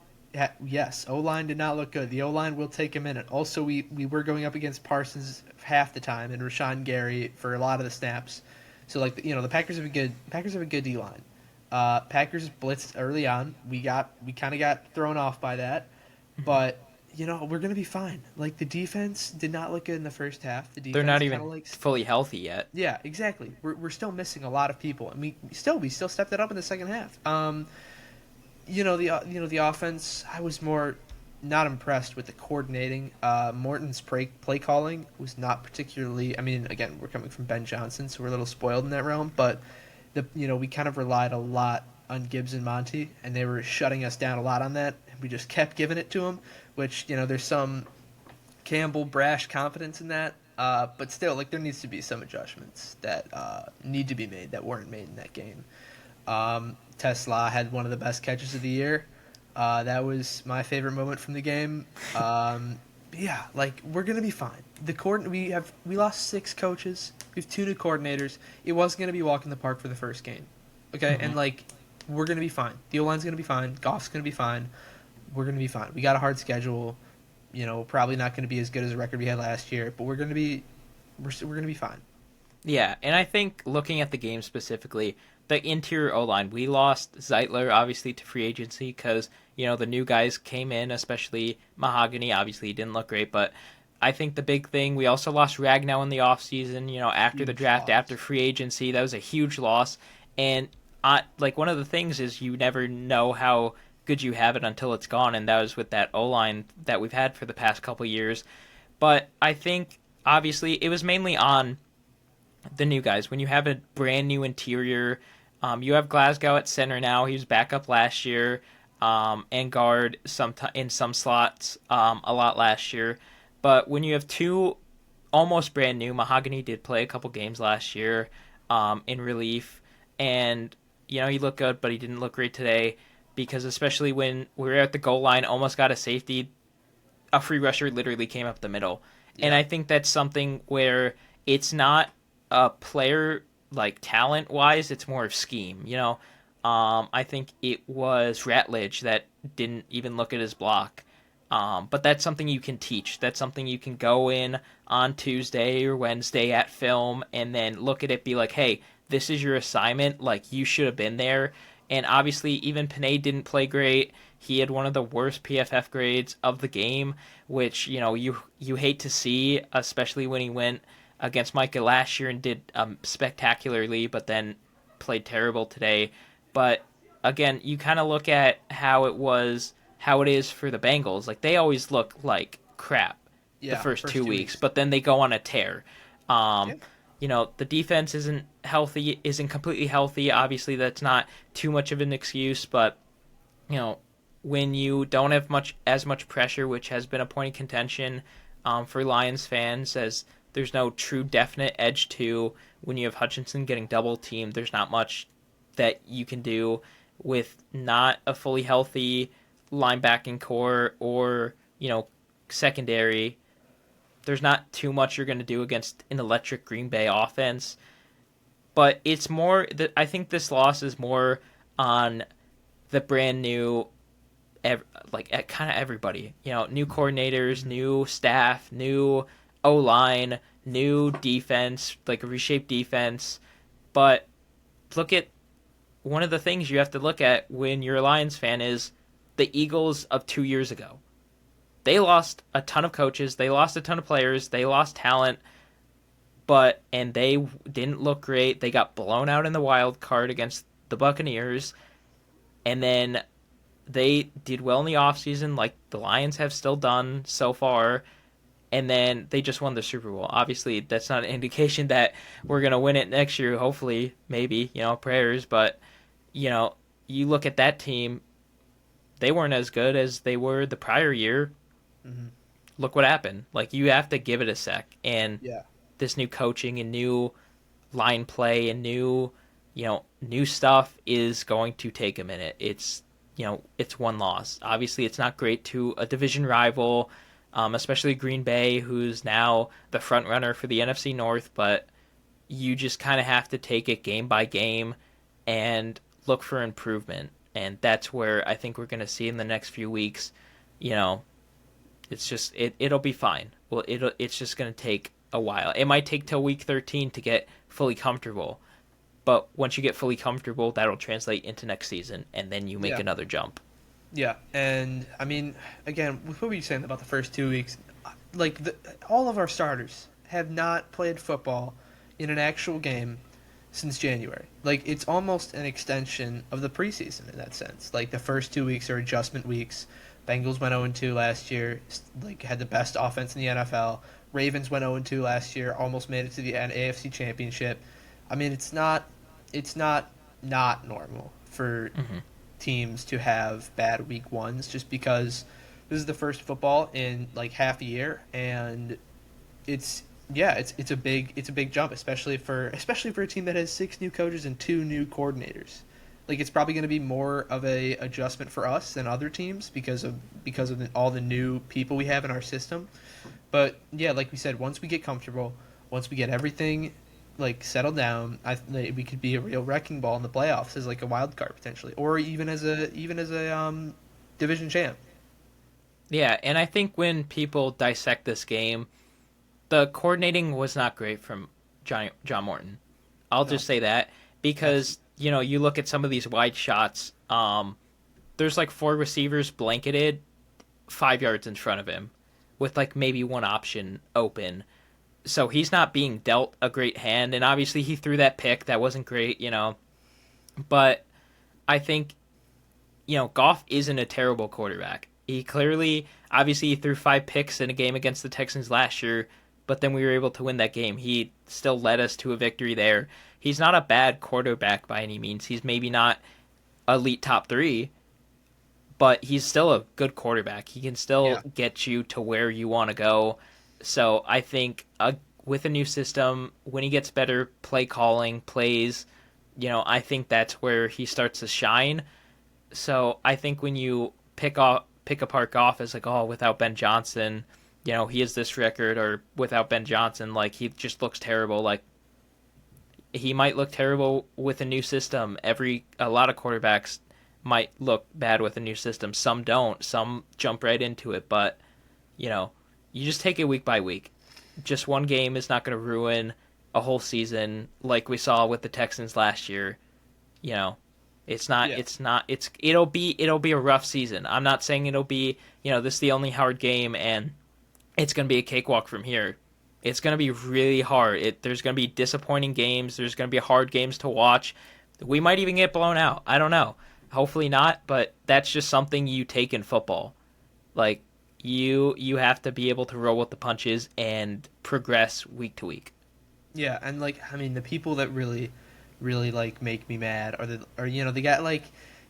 Yes, O-line did not look good. The O-line will take a minute. Also, we were going up against Parsons half the time and Rashawn Gary for a lot of the snaps. So the Packers have a good D-line. Packers blitzed early on. We kind of got thrown off by that, but we're gonna be fine. Like, the defense did not look good in the first half. They're not even fully healthy yet. Yeah, exactly. We're still missing a lot of people, and we still stepped it up in the second half. The offense, I was more not impressed with the coordinating. Morton's play calling was not particularly. I mean, again, we're coming from Ben Johnson, so we're a little spoiled in that realm. But we kind of relied a lot on Gibbs and Monty, and they were shutting us down a lot on that. And we just kept giving it to them, which there's some Campbell brash confidence in that. But still, there needs to be some adjustments that need to be made that weren't made in that game. Tesla had one of the best catches of the year. That was my favorite moment from the game. Yeah, we're gonna be fine. We lost 6 coaches. We have 2 new coordinators. It wasn't gonna be walk in the park for the first game. Okay, and we're gonna be fine. The O-line's gonna be fine. Goff's gonna be fine. We're gonna be fine. We got a hard schedule. Probably not gonna be as good as the record we had last year, but we're gonna be fine. Yeah, and I think looking at the game specifically, the interior O-line, we lost Zeitler, obviously, to free agency because, the new guys came in, especially Mahogany. Obviously, he didn't look great, but I think the big thing, we also lost Ragnow in the offseason, after huge the draft, loss. After free agency. That was a huge loss. And, one of the things is you never know how good you have it until it's gone, and that was with that O-line that we've had for the past couple years. But I think, obviously, it was mainly on the new guys. When you have a brand new interior, you have Glasgow at center now. He was back up last year, and guard in some slots a lot last year. But when you have 2 almost brand new, Mahogany did play a couple games last year in relief, and he looked good, but he didn't look great today because especially when we were at the goal line, almost got a safety, a free rusher literally came up the middle. Yeah. And I think that's something where it's not a player talent wise, it's more of scheme. I think it was Ratledge that didn't even look at his block. But that's something you can teach. That's something you can go in on Tuesday or Wednesday at film and then look at it, be like, hey, this is your assignment. Like, you should have been there. And obviously, even Panay didn't play great. He had one of the worst PFF grades of the game, which, you hate to see, especially when he went against Micah last year and did spectacularly, but then played terrible today. But again, you kind of look at how it is for the Bengals. Like, they always look like crap the Yeah, first first 2 weeks, 2 weeks. but then they go on a tear. Yeah. Um, the defense isn't completely healthy. Obviously, that's not too much of an excuse, but you know, when you don't have as much pressure, which has been a point of contention for Lions fans, as there's no true definite edge to when you have Hutchinson getting double teamed. There's not much that you can do with not a fully healthy linebacking core or secondary. There's not too much you're going to do against an electric Green Bay offense. But it's more that I think this loss is more on the brand new, kind of everybody. New coordinators, new staff, new O line, new defense, like a reshaped defense. But look at one of the things you have to look at when you're a Lions fan is the Eagles of 2 years ago. They lost a ton of coaches, they lost a ton of players, they lost talent, and they didn't look great. They got blown out in the wild card against the Buccaneers, and then they did well in the offseason, like the Lions have still done so far, and then they just won the Super Bowl. Obviously, that's not an indication that we're going to win it next year, hopefully, maybe, prayers, but, you look at that team, they weren't as good as they were the prior year. Mm-hmm. Look what happened. Like, you have to give it a sec, and Yeah. this new coaching and new line play and new stuff is going to take a minute. It's one loss. Obviously, it's not great to a division rival, especially Green Bay, who's now the front runner for the NFC North. But you just kind of have to take it game by game and look for improvement. And that's where I think we're going to see in the next few weeks. It's just it'll be fine. Well, it's just going to take a while. It might take till week 13 to get fully comfortable. But once you get fully comfortable, that'll translate into next season, and then you make another jump. Yeah, and I mean, again, what were you saying about the first 2 weeks? Like, all of our starters have not played football in an actual game since January. Like, it's almost an extension of the preseason in that sense. Like, the first 2 weeks are adjustment weeks. Bengals went 0-2 last year, like, had the best offense in the NFL. Ravens went 0-2 last year, almost made it to the AFC Championship. I mean, it's not normal for teams to have bad week ones just because this is the first football in like half a year, and it's a big jump, especially for a team that has 6 new coaches and 2 new coordinators. Like, it's probably going to be more of a adjustment for us than other teams because of all the new people we have in our system. But yeah, like we said, once we get comfortable, once we get everything like settled down, we could be a real wrecking ball in the playoffs as like a wild card potentially, or even as a division champ. Yeah, and I think when people dissect this game, the coordinating was not great from John Morton. I'll just say that because you look at some of these wide shots. There's like 4 receivers blanketed 5 yards in front of him, with like maybe one option open. So he's not being dealt a great hand, and obviously he threw that pick that wasn't great, But I think Goff isn't a terrible quarterback. He obviously he threw 5 picks in a game against the Texans last year, but then we were able to win that game. He still led us to a victory there. He's not a bad quarterback by any means. He's maybe not elite top 3, but he's still a good quarterback. He can still get you to where you want to go. So I think with a new system, when he gets better play calling, plays, I think that's where he starts to shine. So I think when you pick apart Goff as like, oh, without Ben Johnson, he has this record, or without Ben Johnson, like he just looks terrible. Like, he might look terrible with a new system. A lot of quarterbacks might look bad with a new system. Some don't. Some jump right into it. But, you just take it week by week. Just one game is not going to ruin a whole season like we saw with the Texans last year. You know, Yeah. it'll be a rough season. I'm not saying it'll be, this is the only hard game and it's going to be a cakewalk from here. It's going to be really hard. There's going to be disappointing games. There's going to be hard games to watch. We might even get blown out. I don't know. Hopefully not, but that's just something you take in football. Like you have to be able to roll with the punches and progress week to week. Yeah, and like I mean, the people that really like make me mad are they got like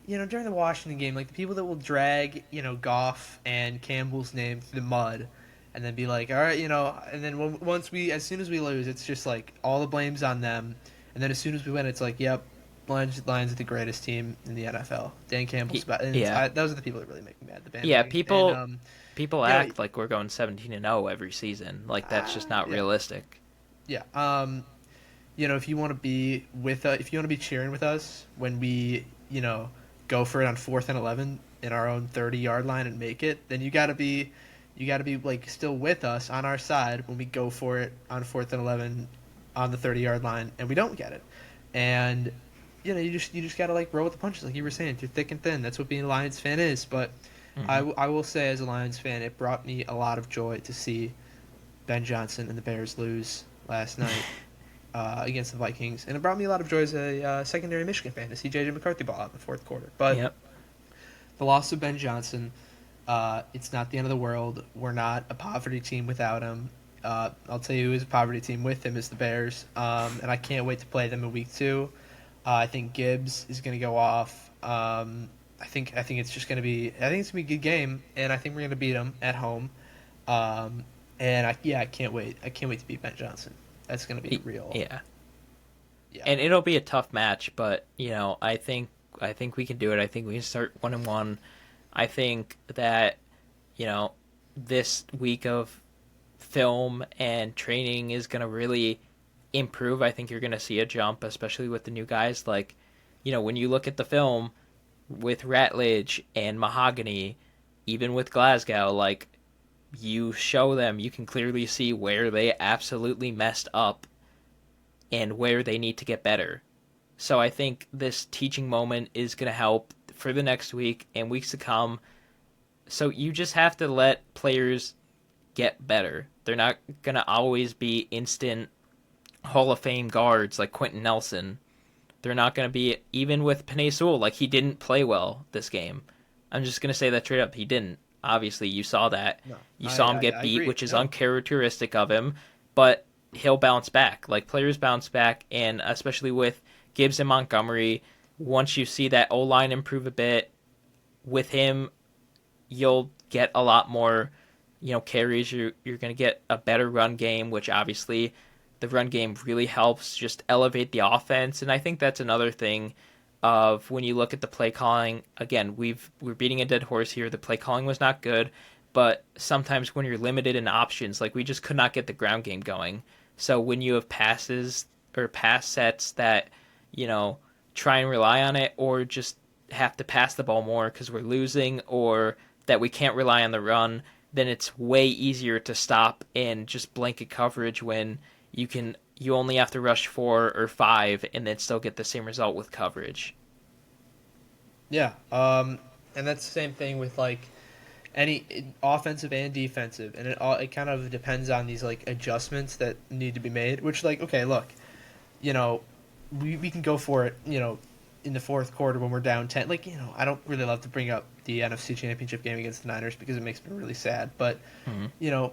during the Washington game, like the people that will drag Goff and Campbell's name through the mud, and then be like, all right, and then as soon as we lose, it's just like all the blame's on them, and then as soon as we win, it's like, yep, Lions are the greatest team in the NFL. Dan Campbell's about, and Yeah, those are the people that really make me mad. The yeah. bandwagon. People And people you know, act like we're going 17-0 every season. Like that's just not yeah, realistic. yeah. If you want to be if you want to be cheering with us when we, go for it on 4th and 11 in our own 30-yard line and make it, then you got to be like still with us on our side when we go for it on 4th and 11 on the 30-yard line and we don't get it. And you just got to like roll with the punches like you were saying, through thick and thin. That's what being a Lions fan is. But I will say, as a Lions fan, it brought me a lot of joy to see Ben Johnson and the Bears lose last night against the Vikings, and it brought me a lot of joy as a secondary Michigan fan to see J.J. McCarthy ball out in the fourth quarter. But Yep. the loss of Ben Johnson, it's not the end of the world. We're not a poverty team without him. I'll tell you who is a poverty team with him is the Bears, and I can't wait to play them in week 2. I think Gibbs is going to go off. I think it's just going to be. I think it's going to be a good game, and I think we're going to beat them at home. And I can't wait. I can't wait to beat Ben Johnson. That's going to be real. Yeah. Yeah. And it'll be a tough match, but I think we can do it. I think we can start 1-1. I think that this week of film and training is going to really improve. I think you're going to see a jump, especially with the new guys. Like, when you look at the film with Ratledge and Mahogany, even with Glasgow, like, you show them, you can clearly see where they absolutely messed up and where they need to get better. So I think this teaching moment is going to help for the next week and weeks to come. So you just have to let players get better. They're not going to always be instant Hall of Fame guards like Quentin Nelson. They're not going to be, even with Penei Sewell, like he didn't play well this game. I'm just going to say that straight up. He didn't. Obviously, you saw that. No, You saw him get I beat, agree. which is No. uncharacteristic of him, but he'll bounce back. Like, players bounce back, and especially with Gibbs and Montgomery, once you see that O-line improve a bit, with him, you'll get a lot more, carries. You're going to get a better run game, which obviously the run game really helps just elevate the offense, and I think that's another thing of when you look at the play calling. Again, we're beating a dead horse here. The play calling was not good, but sometimes when you're limited in options, like we just could not get the ground game going. So when you have passes or pass sets that, try and rely on it, or just have to pass the ball more because we're losing, or that we can't rely on the run, then it's way easier to stop and just blanket coverage when you only have to rush 4 or 5 and then still get the same result with coverage. Yeah. And that's the same thing with like any offensive and defensive, and it kind of depends on these like adjustments that need to be made. Which, like, okay, look, we can go for it, in the fourth quarter when we're down 10. Like, I don't really love to bring up the NFC Championship game against the Niners because it makes me really sad. But,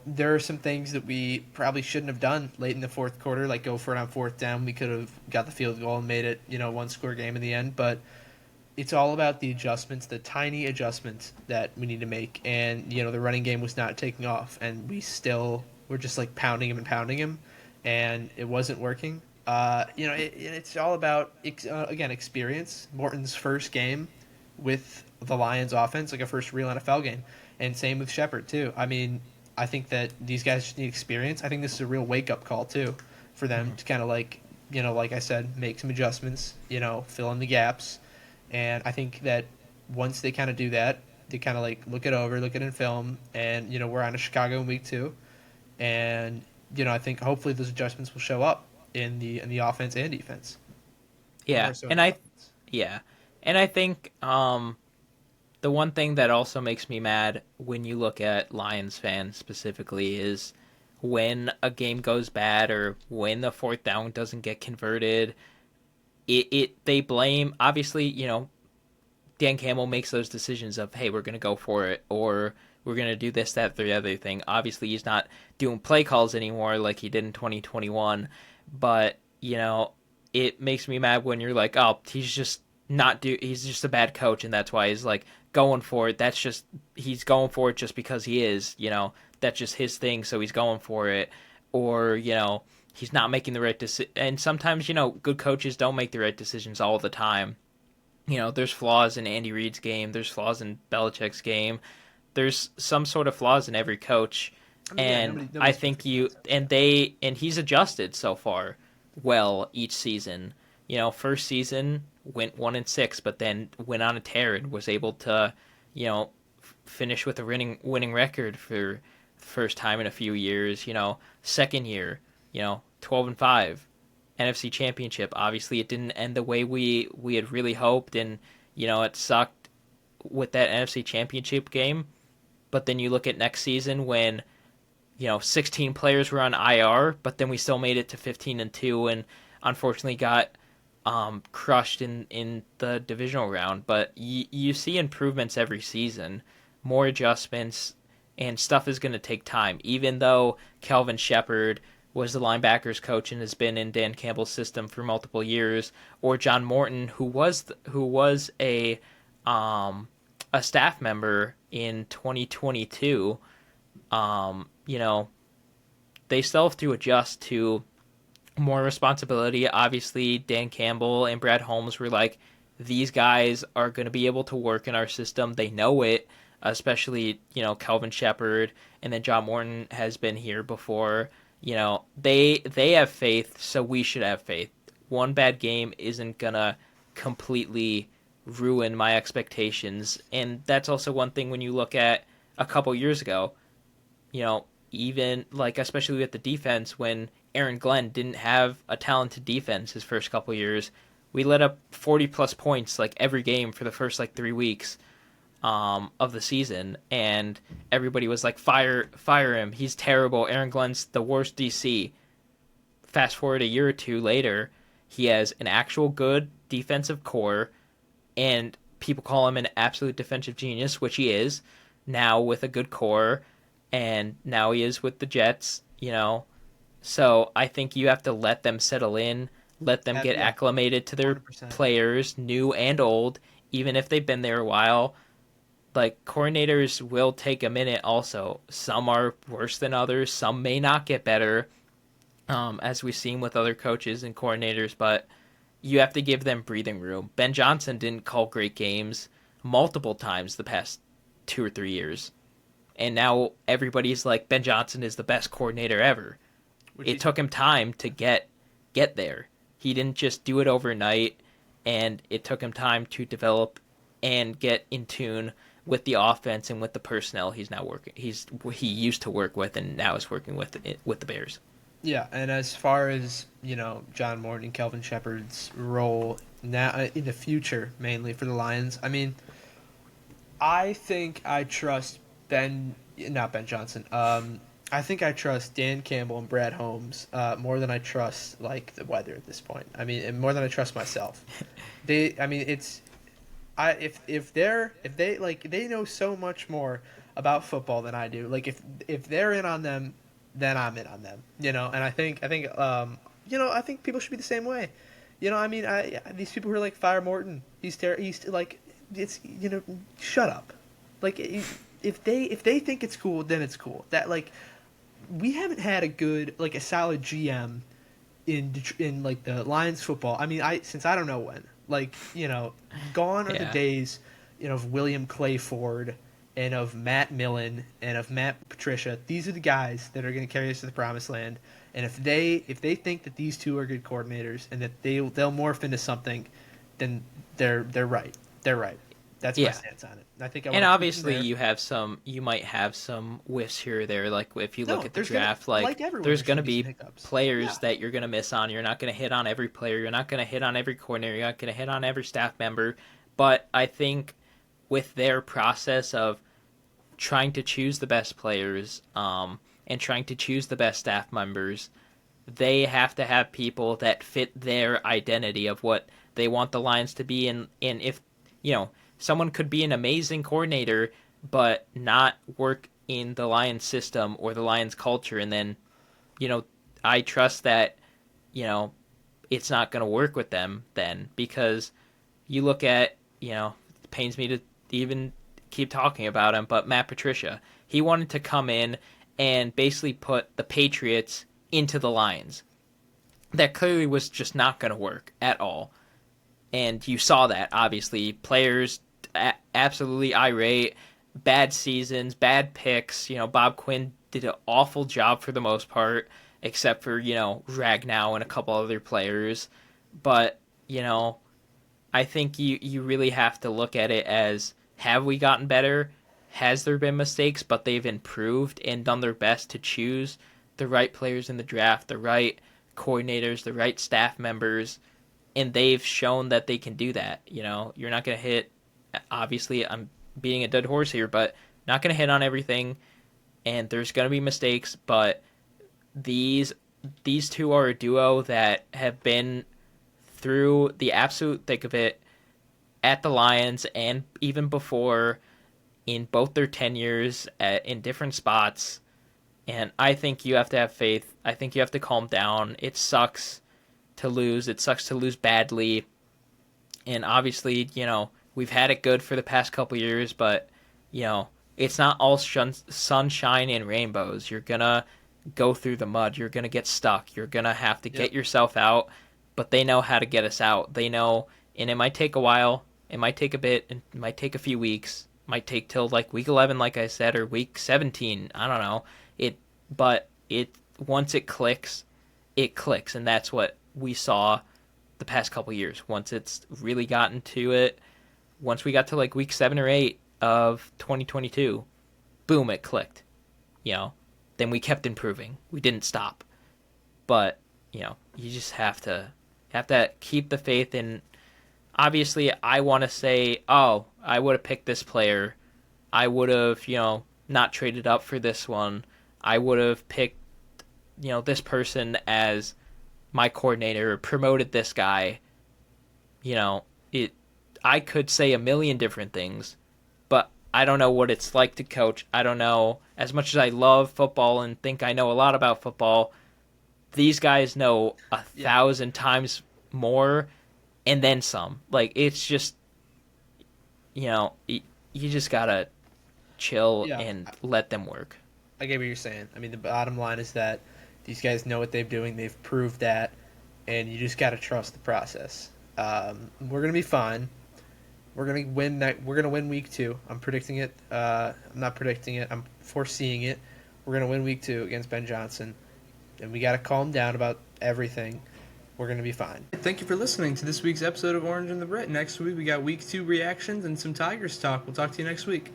there are some things that we probably shouldn't have done late in the fourth quarter, like go for it on 4th down. We could have got the field goal and made it, one-score game in the end. But it's all about the adjustments, the tiny adjustments that we need to make. And, the running game was not taking off, and we still were just like pounding him, and it wasn't working. It's all about, again, experience. Morton's first game with the Lions offense, like a first real NFL game. And same with Shepard, too. I mean, I think that these guys just need experience. I think this is a real wake-up call, too, for them to kind of like, like I said, make some adjustments, fill in the gaps. And I think that once they kind of do that, they kind of like look it in film, and, we're on to Chicago in week 2. And, I think hopefully those adjustments will show up. in the offense and defense. Yeah, More so in and the I offense. yeah, and I think the one thing that also makes me mad when you look at Lions fans specifically is when a game goes bad or when the fourth down doesn't get converted. It they blame, obviously, Dan Campbell makes those decisions of, hey, we're gonna go for it, or we're gonna do this, that, the other thing. Obviously, he's not doing play calls anymore like he did in 2021, but it makes me mad when you're like, oh, he's just a bad coach, and that's why he's like going for it. He's going for it just because he is, that's just his thing, so he's going for it, or he's not making the right decision. And sometimes good coaches don't make the right decisions all the time. There's flaws in Andy Reid's game. There's flaws in Belichick's game. There's some sort of flaws in every coach, I mean, yeah, and I nobody's think perfect in that sense. Yeah. he's adjusted so far well each season. First season went 1-6, but then went on a tear and was able to, finish with a winning record for the first time in a few years. Second year, 12-5. NFC Championship. Obviously, it didn't end the way we had really hoped, and it sucked with that NFC Championship game. But then you look at next season when 16 players were on IR, but then we still made it to 15-2, and unfortunately got crushed in the divisional round. But you see improvements every season, more adjustments, and stuff is going to take time. Even though Calvin Shepard was the linebackers coach and has been in Dan Campbell's system for multiple years, or John Morton, who was a staff member in 2022, they still have to adjust to more responsibility. Obviously, Dan Campbell and Brad Holmes were like, these guys are going to be able to work in our system. They know it, especially, Calvin Shepard, and then John Morton has been here before. They have faith, so we should have faith. One bad game isn't going to completely ruin my expectations. And that's also one thing when you look at a couple years ago, even like, especially with the defense, when Aaron Glenn didn't have a talented defense his first couple years, we let up 40 plus points like every game for the first like 3 weeks of the season, and everybody was like, fire him, he's terrible, Aaron Glenn's the worst DC. Fast forward a year or two later, he has an actual good defensive core, and people call him an absolute defensive genius, which he is now with a good core, and now he is with the Jets. So I think you have to let them settle in, let them get Yeah, acclimated to their 100%. players, new and old, even if they've been there a while. Like, coordinators will take a minute also. Some are worse than others, some may not get better, as we've seen with other coaches and coordinators, but you have to give them breathing room. Ben Johnson didn't call great games multiple times the past 2 or 3 years, and now everybody's like, Ben Johnson is the best coordinator ever. Which It he's took him time to get there. He didn't just do it overnight, and it took him time to develop and get in tune with the offense and with the personnel he's now working. He used to work with and now is working with the Bears. Yeah, and as far as John Morton and Kelvin Shepard's role now in the future, mainly for the Lions, I mean, I think I trust not Ben Johnson. I think I trust Dan Campbell and Brad Holmes more than I trust like the weather at this point. I mean, and more than I trust myself. I mean, if they like, they know so much more about football than I do. Like, if they're in on them, then I'm in on them. And I think I think people should be the same way. I mean, these people who are like, fire Morton. He's like, it's shut up. Like, if they think it's cool, then it's cool. That, like, we haven't had a solid GM in like the Lions football. I mean, since I don't know when. Like, gone are the Yeah, days, of William Clayford and of Matt Millen and of Matt Patricia. These are the guys that are going to carry us to the promised land. And if they think that these two are good coordinators and that they'll morph into something, then they're right. They're right. That's my Yeah. stance on it. I think I And want to push him obviously, there. you might have some whiffs here or there. Like if you look No, at the there's gonna draft, like like everyone. there's There's going gonna to be some be hiccups. Yeah. players that you're going to miss on. You're not going to hit on every player. You're not going to hit on every coordinator. You're not going to hit on every staff member. But I think with their process of trying to choose the best players, and trying to choose the best staff members, they have to have people that fit their identity of what they want the Lions to be. And if, someone could be an amazing coordinator, but not work in the Lions system or the Lions culture, and then, I trust that, it's not going to work with them then, because you look at, it pains me to even keep talking about him, but Matt Patricia, he wanted to come in and basically put the Patriots into the Lions. That clearly was just not going to work at all. And you saw that, obviously. Players absolutely irate, bad seasons, bad picks. Bob Quinn did an awful job for the most part, except for, Ragnow and a couple other players. But, I think you really have to look at it as, have we gotten better? Has there been mistakes, but they've improved and done their best to choose the right players in the draft, the right coordinators, the right staff members, and they've shown that they can do that. You're not going to hit, obviously, I'm beating a dead horse here, but not going to hit on everything, and there's going to be mistakes, but these two are a duo that have been through the absolute thick of it at the Lions and even before, in both their tenures in different spots. And I think you have to have faith. I think you have to calm down. It sucks to lose. It sucks to lose badly. And obviously, we've had it good for the past couple years, but, it's not all sunshine and rainbows. You're going to go through the mud. You're going to get stuck. You're going to have to get yourself out. But they know how to get us out. They know, and it might take a while. It might take a bit. It might take a few weeks. It might take till like week 11, like I said, or week 17. I don't know. But once it clicks, and that's what we saw the past couple years. Once it's really gotten to it, once we got to like week 7 or 8 of 2022, boom, it clicked. Then we kept improving. We didn't stop. But you just have to keep the faith. And obviously, I want to say, oh, I would have picked this player. I would have, not traded up for this one. I would have picked, this person as my coordinator, or promoted this guy. I could say a million different things, but I don't know what it's like to coach. I don't know, as much as I love football and think I know a lot about football, these guys know 1,000 times more and then some. Like, it's just, you just gotta chill and let them work. I get what you're saying. I mean, the bottom line is that these guys know what they're doing. They've proved that, and you just got to trust the process. We're gonna be fine. We're gonna win. We're gonna win week 2. I'm predicting it. I'm not predicting it. I'm foreseeing it. We're gonna win week 2 against Ben Johnson, and we got to calm down about everything. We're gonna be fine. Thank you for listening to this week's episode of Orange and the Brit. Next week we got week 2 reactions and some Tigers talk. We'll talk to you next week.